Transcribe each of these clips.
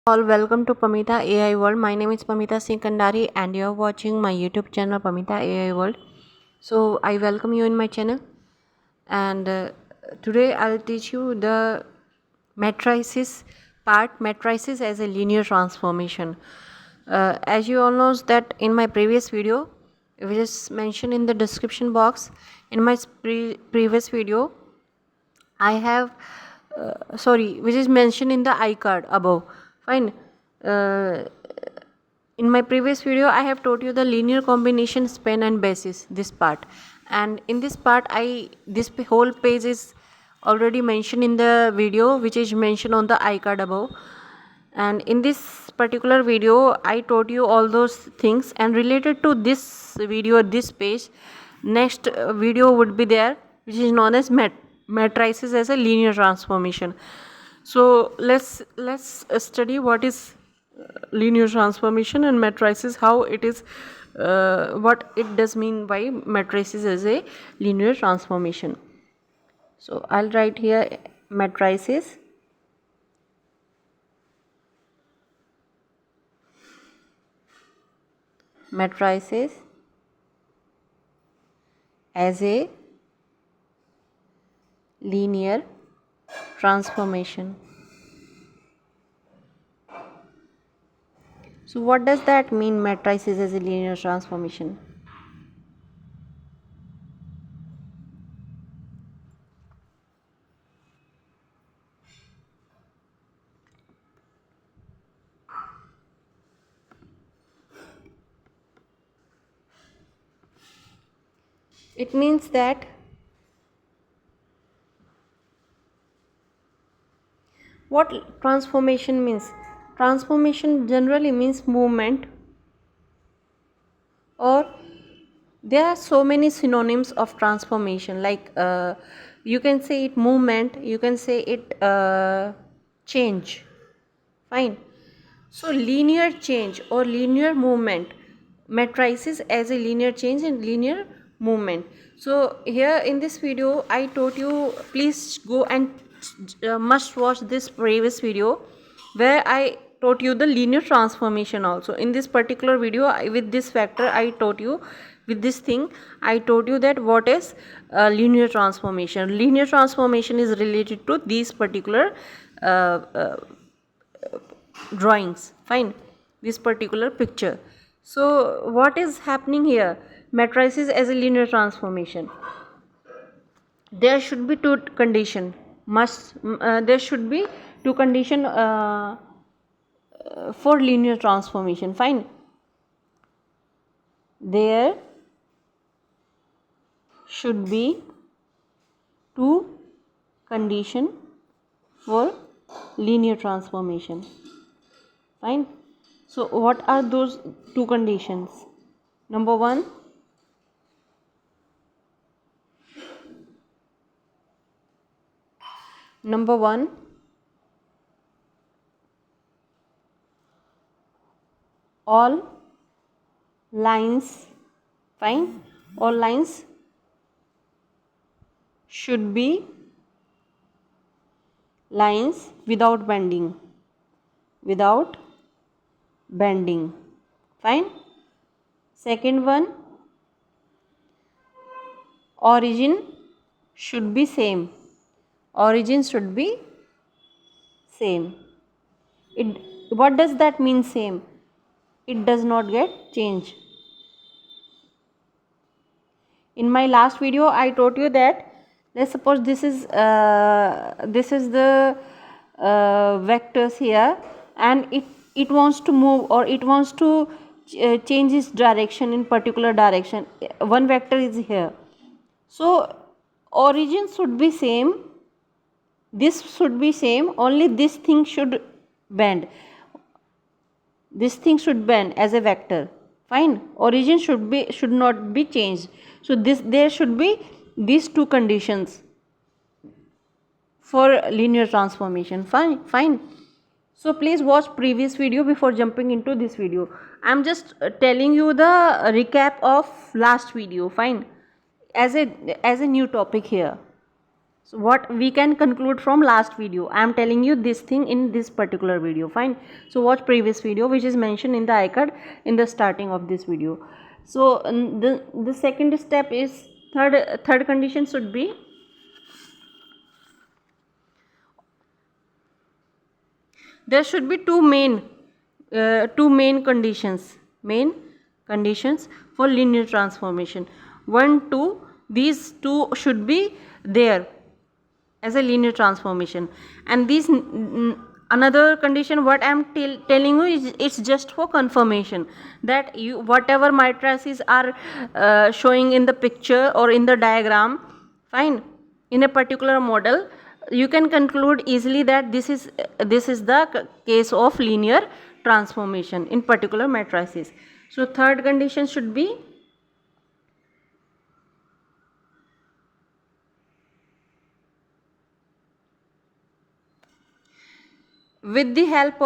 All, welcome to Pamita AI World. My name is Pamita Singh Kandari and you're watching my YouTube channel Pamita AI World. So I welcome you in my channel, and today I'll teach you the matrices matrices as a linear transformation. As you all know that in my previous video, which is mentioned in the description box, in my previous video I have which is mentioned in the iCard above. Fine. Uh, in my previous video, I have taught you the linear combination, span and basis. This part, and in this part, this whole page is already mentioned in the video, which is mentioned on the iCard above. And in this particular video, I taught you all those things, and related to this video, this page, next video would be there, which is known as matrices as a linear transformation. So let's study what is linear transformation and matrices, how it is, what it does mean by matrices as a linear transformation. So I'll write here matrices as a linear transformation. So what does that mean, matrices as a linear transformation? It means that what transformation means? Transformation generally means movement, or there are so many synonyms of transformation, like you can say it movement, you can say it change. Fine. So linear change or linear movement, matrices as a linear change and linear movement. So here in this video I taught you, please go and must watch this previous video where I taught you the linear transformation also. In this particular video, with this factor I taught you, with this thing I taught you that what is linear transformation. Linear transformation is related to these particular drawings. Fine. This particular picture. So what is happening here? Matrices as a linear transformation, there should be two condition, there should be two condition for linear transformation. Fine. There should be two condition for linear transformation. Fine. So what are those two conditions? Number one, all lines, fine, all lines should be lines without bending, fine. Second one, origin should be same, what does that mean, same? It does not get changed. In my last video I taught you that, let's suppose this is the vectors here, and it wants to move, or it wants to change its direction in particular direction. One vector is here, so origin should be same, this should be same, only this thing should bend, as a vector. Fine. Origin should not be changed. So there should be these two conditions for linear transformation. Fine. So please watch previous video before jumping into this video. I am just telling you the recap of last video. Fine. As a new topic here. So what we can conclude from last video, I am telling you this thing in this particular video. Fine. So watch previous video which is mentioned in the icard in the starting of this video. So the second step is third condition should be, there should be two main conditions for linear transformation. 1 2, these two should be there as a linear transformation, and this another condition what I am telling you is, it's just for confirmation that you whatever matrices are showing in the picture or in the diagram, fine, in a particular model, you can conclude easily that this is the case of linear transformation in particular matrices. So third condition should be, with the help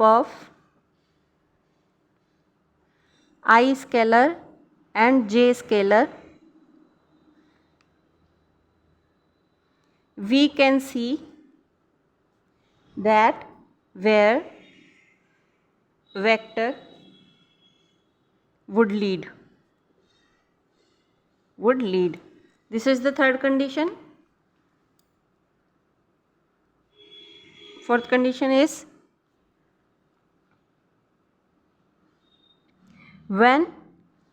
of I scalar and j scalar, we can see that where vector would lead. This is the third condition. Fourth condition is, when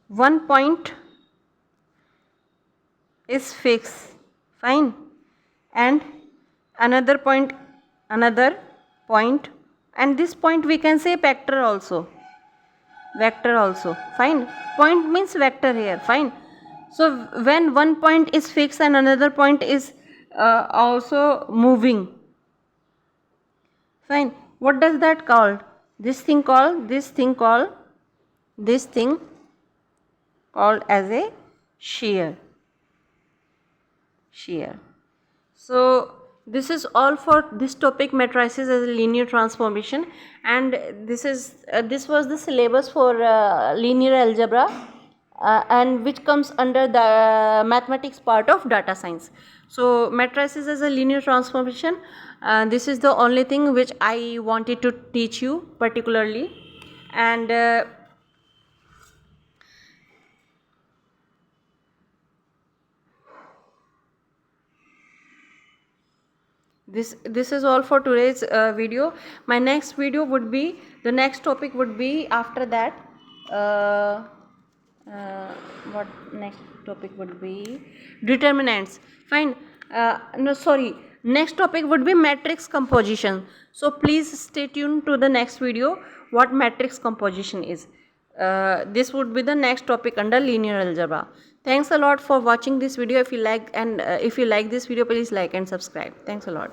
one point is fixed, fine, and another point, and this point we can say vector also, fine. Point means vector here, fine. So when one point is fixed and another point is also moving, fine, what does that called? This thing called as a shear. So this is all for this topic, matrices as a linear transformation, and this was the syllabus for linear algebra, and which comes under the mathematics part of data science. So matrices as a linear transformation, this is the only thing which I wanted to teach you particularly, and this is all for today's video. My next video would be, the next topic would be after that, what next topic would be, determinants, fine. Next topic would be matrix composition. So please stay tuned to the next video what matrix composition is. This would be the next topic under linear algebra. Thanks a lot for watching this video. If you like this video, please like and subscribe. Thanks a lot.